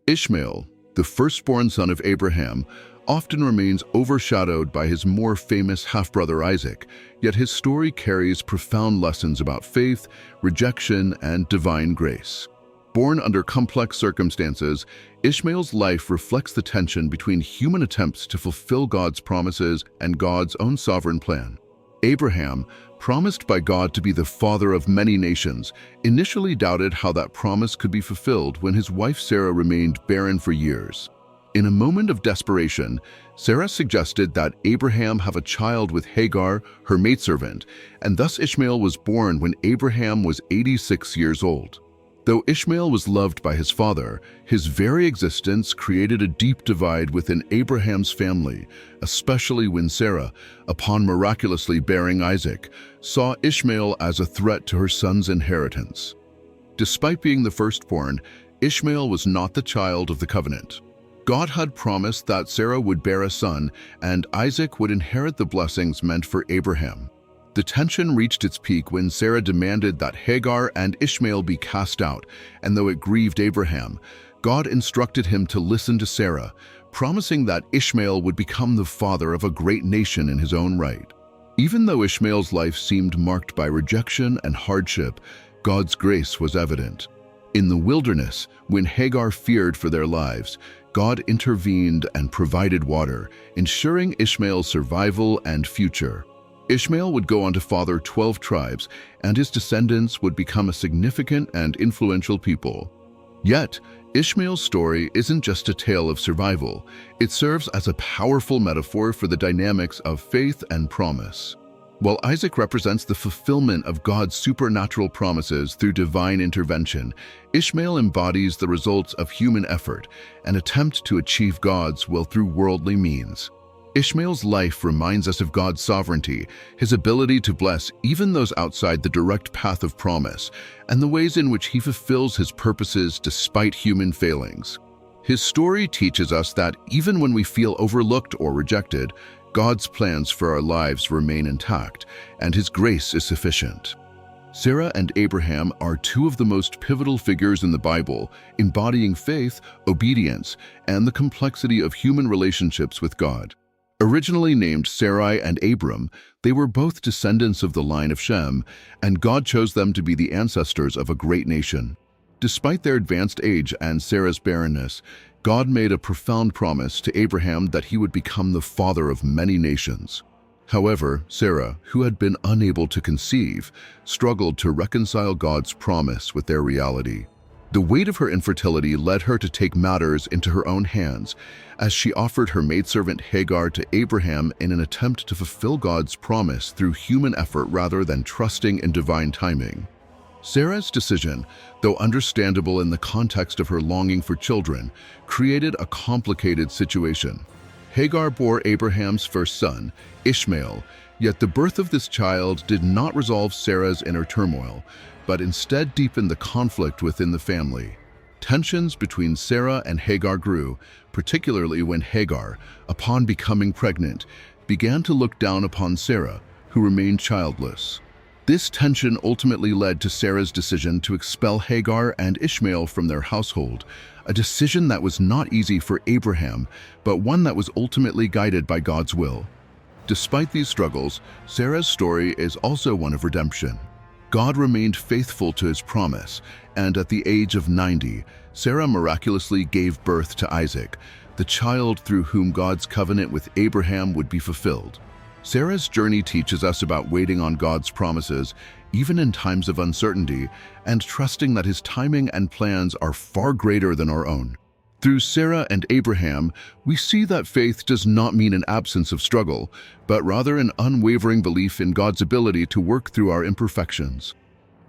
Ishmael, the firstborn son of Abraham, often remains overshadowed by his more famous half-brother Isaac, yet his story carries profound lessons about faith, rejection, and divine grace. Born under complex circumstances, Ishmael's life reflects the tension between human attempts to fulfill God's promises and God's own sovereign plan. Abraham, promised by God to be the father of many nations, initially doubted how that promise could be fulfilled when his wife Sarah remained barren for years. In a moment of desperation, Sarah suggested that Abraham have a child with Hagar, her maidservant, and thus Ishmael was born when Abraham was 86 years old. Though Ishmael was loved by his father, his very existence created a deep divide within Abraham's family, especially when Sarah, upon miraculously bearing Isaac, saw Ishmael as a threat to her son's inheritance. Despite being the firstborn, Ishmael was not the child of the covenant. God had promised that Sarah would bear a son, and Isaac would inherit the blessings meant for Abraham. The tension reached its peak when Sarah demanded that Hagar and Ishmael be cast out, and though it grieved Abraham, God instructed him to listen to Sarah, promising that Ishmael would become the father of a great nation in his own right. Even though Ishmael's life seemed marked by rejection and hardship, God's grace was evident. In the wilderness, when Hagar feared for their lives, God intervened and provided water, ensuring Ishmael's survival and future. Ishmael would go on to father 12 tribes, and his descendants would become a significant and influential people. Yet, Ishmael's story isn't just a tale of survival. It serves as a powerful metaphor for the dynamics of faith and promise. While Isaac represents the fulfillment of God's supernatural promises through divine intervention, Ishmael embodies the results of human effort, an attempt to achieve God's will through worldly means. Ishmael's life reminds us of God's sovereignty, his ability to bless even those outside the direct path of promise, and the ways in which he fulfills his purposes despite human failings. His story teaches us that even when we feel overlooked or rejected, God's plans for our lives remain intact, and his grace is sufficient. Sarah and Abraham are two of the most pivotal figures in the Bible, embodying faith, obedience, and the complexity of human relationships with God. Originally named Sarai and Abram, they were both descendants of the line of Shem, and God chose them to be the ancestors of a great nation. Despite their advanced age and Sarah's barrenness, God made a profound promise to Abraham that he would become the father of many nations. However, Sarah, who had been unable to conceive, struggled to reconcile God's promise with their reality. The weight of her infertility led her to take matters into her own hands, as she offered her maidservant Hagar to Abraham in an attempt to fulfill God's promise through human effort rather than trusting in divine timing. Sarah's decision, though understandable in the context of her longing for children, created a complicated situation. Hagar bore Abraham's first son, Ishmael, yet the birth of this child did not resolve Sarah's inner turmoil, but instead deepened the conflict within the family. Tensions between Sarah and Hagar grew, particularly when Hagar, upon becoming pregnant, began to look down upon Sarah, who remained childless. This tension ultimately led to Sarah's decision to expel Hagar and Ishmael from their household, a decision that was not easy for Abraham, but one that was ultimately guided by God's will. Despite these struggles, Sarah's story is also one of redemption. God remained faithful to his promise, and at the age of 90, Sarah miraculously gave birth to Isaac, the child through whom God's covenant with Abraham would be fulfilled. Sarah's journey teaches us about waiting on God's promises, even in times of uncertainty, and trusting that his timing and plans are far greater than our own. Through Sarah and Abraham, we see that faith does not mean an absence of struggle, but rather an unwavering belief in God's ability to work through our imperfections.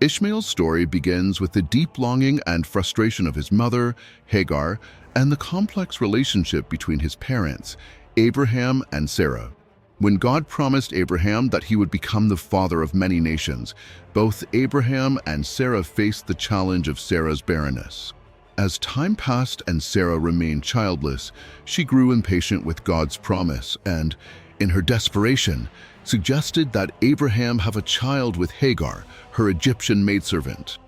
Ishmael's story begins with the deep longing and frustration of his mother, Hagar, and the complex relationship between his parents, Abraham and Sarah. When God promised Abraham that he would become the father of many nations, both Abraham and Sarah faced the challenge of Sarah's barrenness. As time passed and Sarah remained childless, she grew impatient with God's promise and, in her desperation, suggested that Abraham have a child with Hagar, her Egyptian maidservant.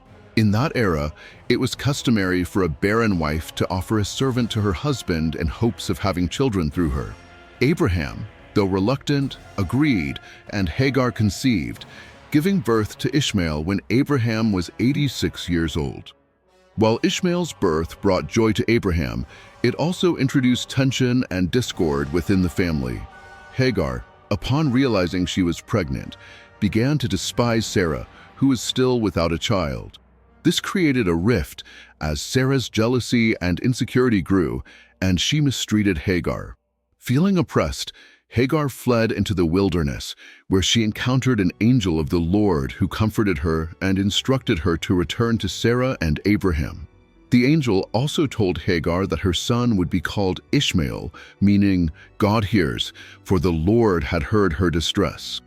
In that era, it was customary for a barren wife to offer a servant to her husband in hopes of having children through her. Abraham, though reluctant, agreed, and Hagar conceived, giving birth to Ishmael when Abraham was 86 years old. While Ishmael's birth brought joy to Abraham, it also introduced tension and discord within the family. Hagar, upon realizing she was pregnant, began to despise Sarah, who was still without a child. This created a rift as Sarah's jealousy and insecurity grew, and she mistreated Hagar. Feeling oppressed, Hagar fled into the wilderness, where she encountered an angel of the Lord who comforted her and instructed her to return to Sarah and Abraham. The angel also told Hagar that her son would be called Ishmael, meaning God hears, for the Lord had heard her distress.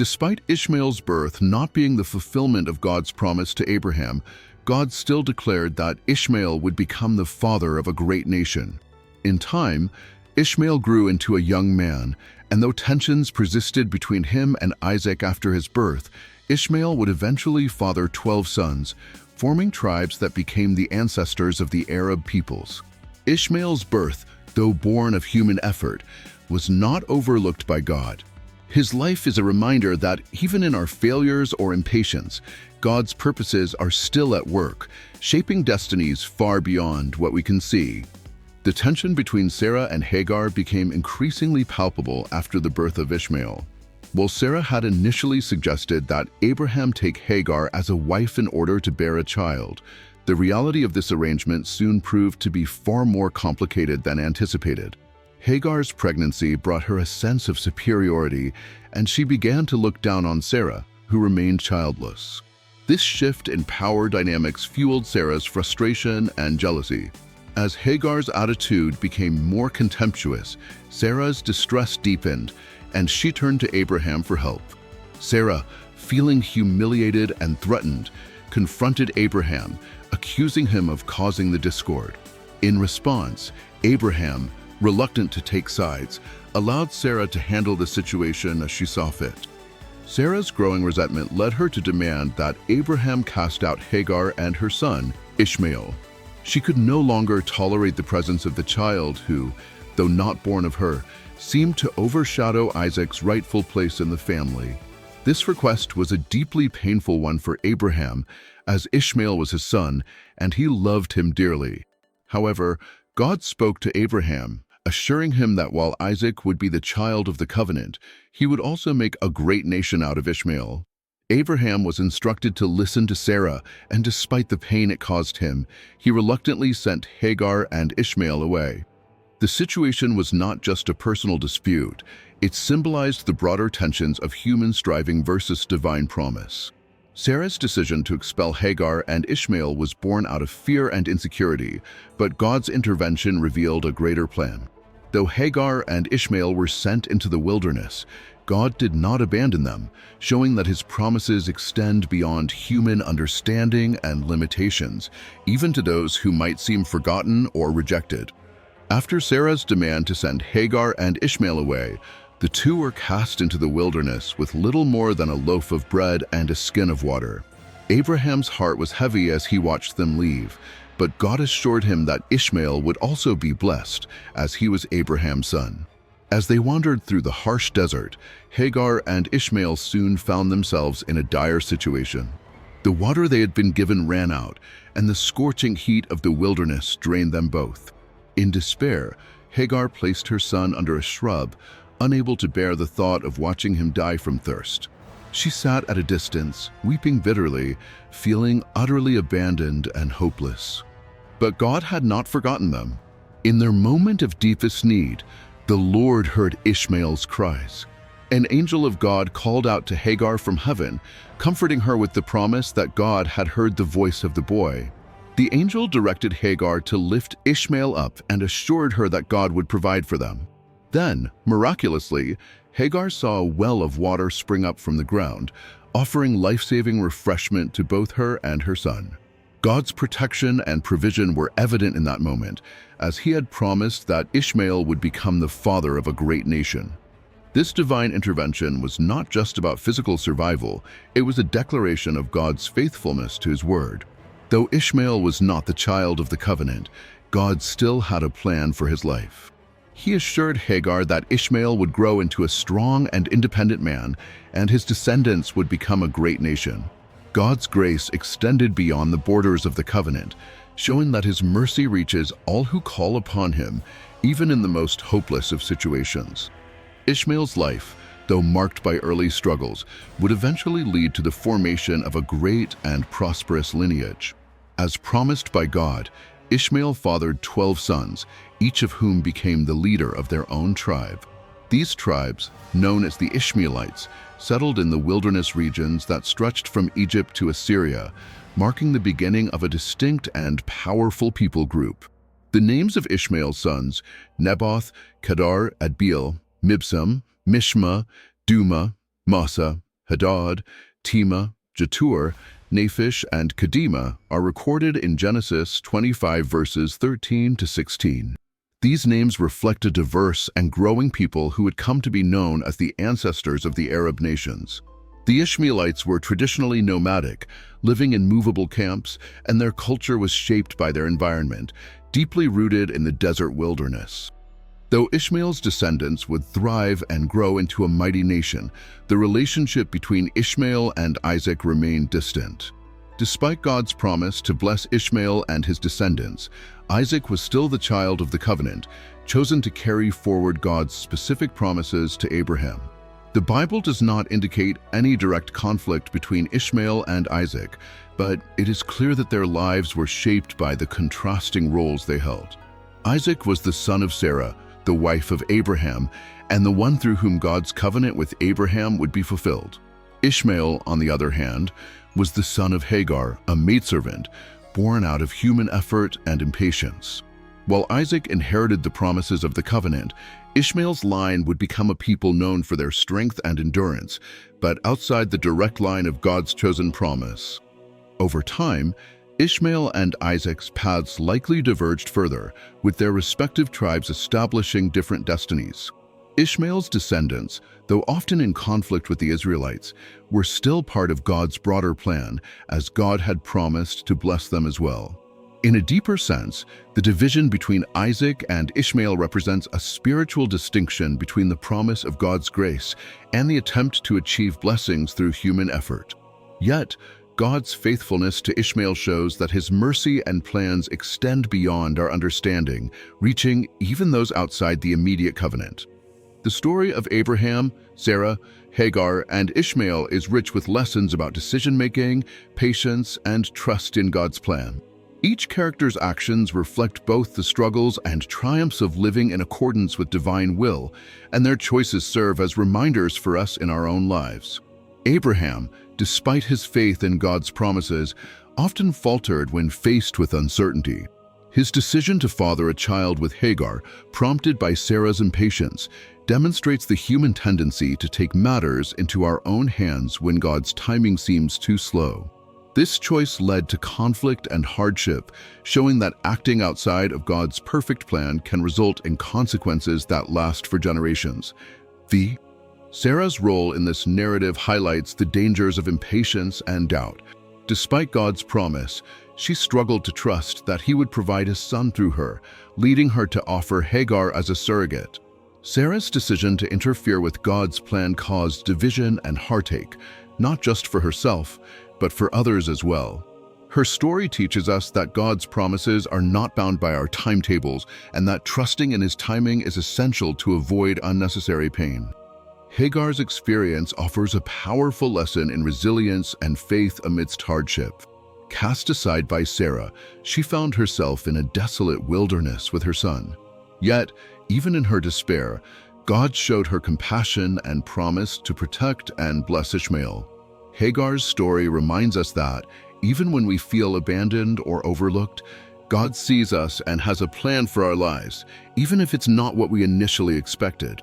Despite Ishmael's birth not being the fulfillment of God's promise to Abraham, God still declared that Ishmael would become the father of a great nation. In time, Ishmael grew into a young man, and though tensions persisted between him and Isaac after his birth, Ishmael would eventually father 12 sons, forming tribes that became the ancestors of the Arab peoples. Ishmael's birth, though born of human effort, was not overlooked by God. His life is a reminder that even in our failures or impatience, God's purposes are still at work, shaping destinies far beyond what we can see. The tension between Sarah and Hagar became increasingly palpable after the birth of Ishmael. While Sarah had initially suggested that Abraham take Hagar as a wife in order to bear a child, the reality of this arrangement soon proved to be far more complicated than anticipated. Hagar's pregnancy brought her a sense of superiority, and she began to look down on Sarah, who remained childless. This shift in power dynamics fueled Sarah's frustration and jealousy. As Hagar's attitude became more contemptuous, Sarah's distress deepened, and she turned to Abraham for help. Sarah, feeling humiliated and threatened, confronted Abraham, accusing him of causing the discord. In response, Abraham, reluctant to take sides, allowed Sarah to handle the situation as she saw fit. Sarah's growing resentment led her to demand that Abraham cast out Hagar and her son, Ishmael. She could no longer tolerate the presence of the child who, though not born of her, seemed to overshadow Isaac's rightful place in the family. This request was a deeply painful one for Abraham, as Ishmael was his son, and he loved him dearly. However, God spoke to Abraham, assuring him that while Isaac would be the child of the covenant, he would also make a great nation out of Ishmael. Abraham was instructed to listen to Sarah, and despite the pain it caused him, he reluctantly sent Hagar and Ishmael away. The situation was not just a personal dispute, it symbolized the broader tensions of human striving versus divine promise. Sarah's decision to expel Hagar and Ishmael was born out of fear and insecurity, but God's intervention revealed a greater plan. Though Hagar and Ishmael were sent into the wilderness, God did not abandon them, showing that his promises extend beyond human understanding and limitations, even to those who might seem forgotten or rejected. After Sarah's demand to send Hagar and Ishmael away, the two were cast into the wilderness with little more than a loaf of bread and a skin of water. Abraham's heart was heavy as he watched them leave, but God assured him that Ishmael would also be blessed, as he was Abraham's son. As they wandered through the harsh desert, Hagar and Ishmael soon found themselves in a dire situation. The water they had been given ran out, and the scorching heat of the wilderness drained them both. In despair, Hagar placed her son under a shrub, unable to bear the thought of watching him die from thirst. She sat at a distance, weeping bitterly, feeling utterly abandoned and hopeless. But God had not forgotten them. In their moment of deepest need, the Lord heard Ishmael's cries. An angel of God called out to Hagar from heaven, comforting her with the promise that God had heard the voice of the boy. The angel directed Hagar to lift Ishmael up and assured her that God would provide for them. Then, miraculously, Hagar saw a well of water spring up from the ground, offering life-saving refreshment to both her and her son. God's protection and provision were evident in that moment, as he had promised that Ishmael would become the father of a great nation. This divine intervention was not just about physical survival, it was a declaration of God's faithfulness to his word. Though Ishmael was not the child of the covenant, God still had a plan for his life. He assured Hagar that Ishmael would grow into a strong and independent man, and his descendants would become a great nation. God's grace extended beyond the borders of the covenant, showing that his mercy reaches all who call upon him, even in the most hopeless of situations. Ishmael's life, though marked by early struggles, would eventually lead to the formation of a great and prosperous lineage. As promised by God, Ishmael fathered 12 sons, each of whom became the leader of their own tribe. These tribes, known as the Ishmaelites, settled in the wilderness regions that stretched from Egypt to Assyria, marking the beginning of a distinct and powerful people group. The names of Ishmael's sons, Nebaioth, Kedar, Adbeel, Mibsam, Mishma, Duma, Massa, Hadad, Tema, Jetur, Naphish, and Kedema, are recorded in Genesis 25 verses 13 to 16. These names reflect a diverse and growing people who would come to be known as the ancestors of the Arab nations. The Ishmaelites were traditionally nomadic, living in movable camps, and their culture was shaped by their environment, deeply rooted in the desert wilderness. Though Ishmael's descendants would thrive and grow into a mighty nation, the relationship between Ishmael and Isaac remained distant. Despite God's promise to bless Ishmael and his descendants, Isaac was still the child of the covenant, chosen to carry forward God's specific promises to Abraham. The Bible does not indicate any direct conflict between Ishmael and Isaac, but it is clear that their lives were shaped by the contrasting roles they held. Isaac was the son of Sarah, the wife of Abraham, and the one through whom God's covenant with Abraham would be fulfilled. Ishmael, on the other hand, was the son of Hagar, a maidservant, born out of human effort and impatience. While Isaac inherited the promises of the covenant, Ishmael's line would become a people known for their strength and endurance, but outside the direct line of God's chosen promise. Over time, Ishmael and Isaac's paths likely diverged further, with their respective tribes establishing different destinies. Ishmael's descendants, though often in conflict with the Israelites, were still part of God's broader plan, as God had promised to bless them as well. In a deeper sense, the division between Isaac and Ishmael represents a spiritual distinction between the promise of God's grace and the attempt to achieve blessings through human effort. Yet, God's faithfulness to Ishmael shows that his mercy and plans extend beyond our understanding, reaching even those outside the immediate covenant. The story of Abraham, Sarah, Hagar, and Ishmael is rich with lessons about decision-making, patience, and trust in God's plan. Each character's actions reflect both the struggles and triumphs of living in accordance with divine will, and their choices serve as reminders for us in our own lives. Abraham, despite his faith in God's promises, often faltered when faced with uncertainty. His decision to father a child with Hagar, prompted by Sarah's impatience, demonstrates the human tendency to take matters into our own hands when God's timing seems too slow. This choice led to conflict and hardship, showing that acting outside of God's perfect plan can result in consequences that last for generations. Sarah's role in this narrative highlights the dangers of impatience and doubt. Despite God's promise, she struggled to trust that he would provide a son through her, leading her to offer Hagar as a surrogate. Sarah's decision to interfere with God's plan caused division and heartache, not just for herself, but for others as well. Her story teaches us that God's promises are not bound by our timetables, and that trusting in his timing is essential to avoid unnecessary pain. Hagar's experience offers a powerful lesson in resilience and faith amidst hardship. Cast aside by Sarah, she found herself in a desolate wilderness with her son. Yet, even in her despair, God showed her compassion and promised to protect and bless Ishmael. Hagar's story reminds us that, even when we feel abandoned or overlooked, God sees us and has a plan for our lives, even if it's not what we initially expected.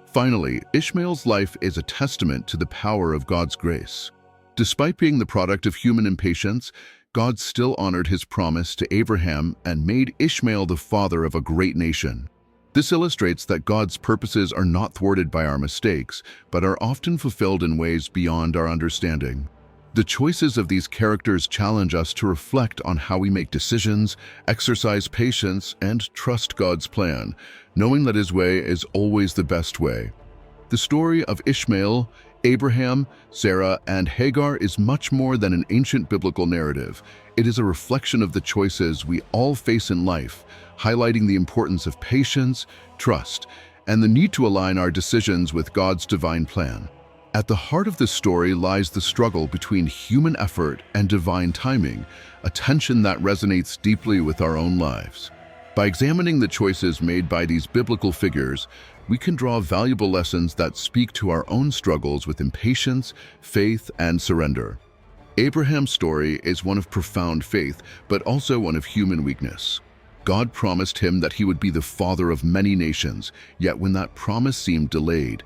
Finally, Ishmael's life is a testament to the power of God's grace. Despite being the product of human impatience, God still honored his promise to Abraham and made Ishmael the father of a great nation. This illustrates that God's purposes are not thwarted by our mistakes, but are often fulfilled in ways beyond our understanding. The choices of these characters challenge us to reflect on how we make decisions, exercise patience, and trust God's plan, knowing that His way is always the best way. The story of Ishmael, Abraham, Sarah, and Hagar is much more than an ancient biblical narrative. It is a reflection of the choices we all face in life, highlighting the importance of patience, trust, and the need to align our decisions with God's divine plan. At the heart of this story lies the struggle between human effort and divine timing, a tension that resonates deeply with our own lives. By examining the choices made by these biblical figures, we can draw valuable lessons that speak to our own struggles with impatience, faith, and surrender. Abraham's story is one of profound faith, but also one of human weakness. God promised him that he would be the father of many nations, yet when that promise seemed delayed,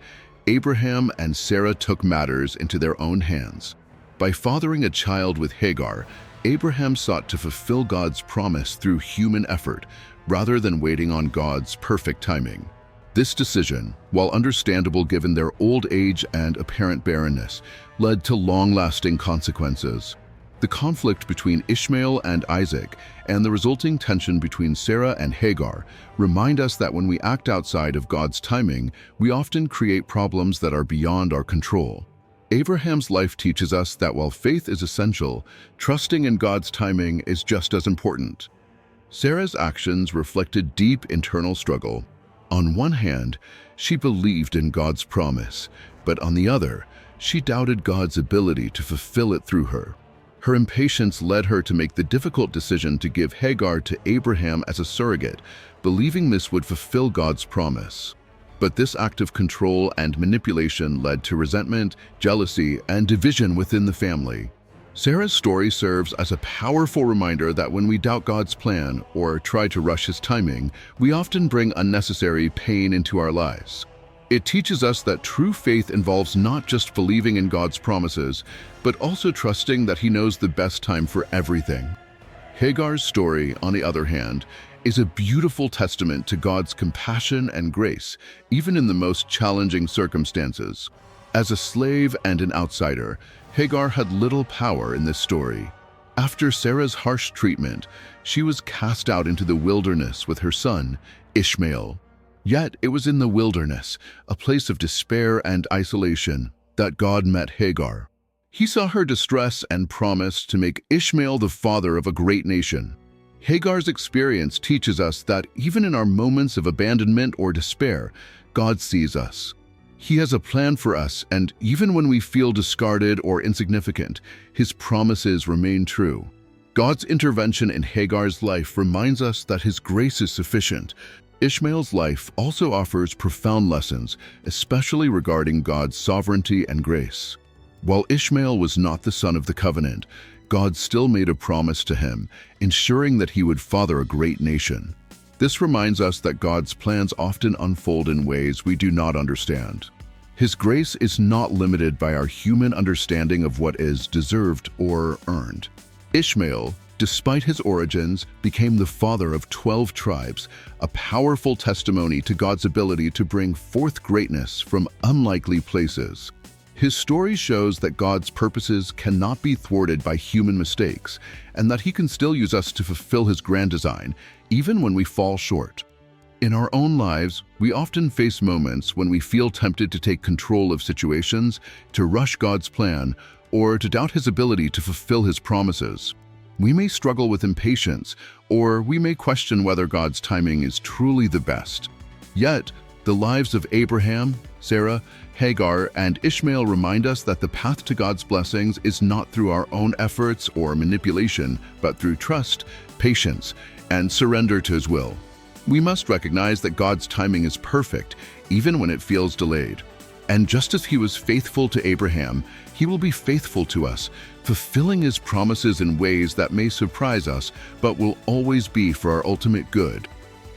Abraham and Sarah took matters into their own hands. By fathering a child with Hagar, Abraham sought to fulfill God's promise through human effort, rather than waiting on God's perfect timing. This decision, while understandable given their old age and apparent barrenness, led to long-lasting consequences. The conflict between Ishmael and Isaac and the resulting tension between Sarah and Hagar remind us that when we act outside of God's timing, we often create problems that are beyond our control. Abraham's life teaches us that while faith is essential, trusting in God's timing is just as important. Sarah's actions reflected deep internal struggle. On one hand, she believed in God's promise, but on the other, she doubted God's ability to fulfill it through her. Her impatience led her to make the difficult decision to give Hagar to Abraham as a surrogate, believing this would fulfill God's promise. But this act of control and manipulation led to resentment, jealousy, and division within the family. Sarah's story serves as a powerful reminder that when we doubt God's plan or try to rush His timing, we often bring unnecessary pain into our lives. It teaches us that true faith involves not just believing in God's promises, but also trusting that He knows the best time for everything. Hagar's story, on the other hand, is a beautiful testament to God's compassion and grace, even in the most challenging circumstances. As a slave and an outsider, Hagar had little power in this story. After Sarah's harsh treatment, she was cast out into the wilderness with her son, Ishmael. Yet it was in the wilderness, a place of despair and isolation, that God met Hagar. He saw her distress and promised to make Ishmael the father of a great nation. Hagar's experience teaches us that even in our moments of abandonment or despair, God sees us. He has a plan for us, and even when we feel discarded or insignificant, His promises remain true. God's intervention in Hagar's life reminds us that His grace is sufficient. Ishmael's life also offers profound lessons, especially regarding God's sovereignty and grace. While Ishmael was not the son of the covenant, God still made a promise to him, ensuring that he would father a great nation. This reminds us that God's plans often unfold in ways we do not understand. His grace is not limited by our human understanding of what is deserved or earned. Ishmael, despite his origins, became the father of 12 tribes, a powerful testimony to God's ability to bring forth greatness from unlikely places. His story shows that God's purposes cannot be thwarted by human mistakes, and that He can still use us to fulfill His grand design, even when we fall short. In our own lives, we often face moments when we feel tempted to take control of situations, to rush God's plan, or to doubt His ability to fulfill His promises. We may struggle with impatience, or we may question whether God's timing is truly the best. Yet, the lives of Abraham, Sarah, Hagar, and Ishmael remind us that the path to God's blessings is not through our own efforts or manipulation, but through trust, patience, and surrender to His will. We must recognize that God's timing is perfect, even when it feels delayed. And just as He was faithful to Abraham, He will be faithful to us, fulfilling His promises in ways that may surprise us, but will always be for our ultimate good.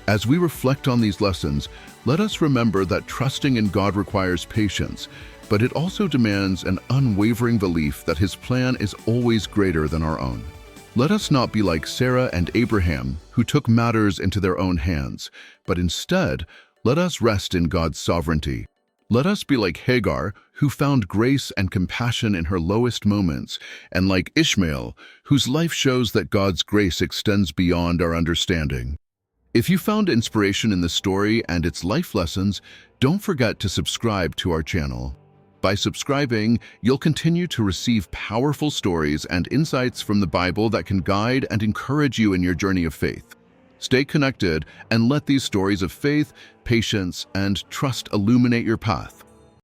As we reflect on these lessons, let us remember that trusting in God requires patience, but it also demands an unwavering belief that His plan is always greater than our own. Let us not be like Sarah and Abraham, who took matters into their own hands, but instead, let us rest in God's sovereignty. Let us be like Hagar, who found grace and compassion in her lowest moments, and like Ishmael, whose life shows that God's grace extends beyond our understanding. If you found inspiration in the story and its life lessons, don't forget to subscribe to our channel. By subscribing, you'll continue to receive powerful stories and insights from the Bible that can guide and encourage you in your journey of faith. Stay connected and let these stories of faith, patience, and trust illuminate your path.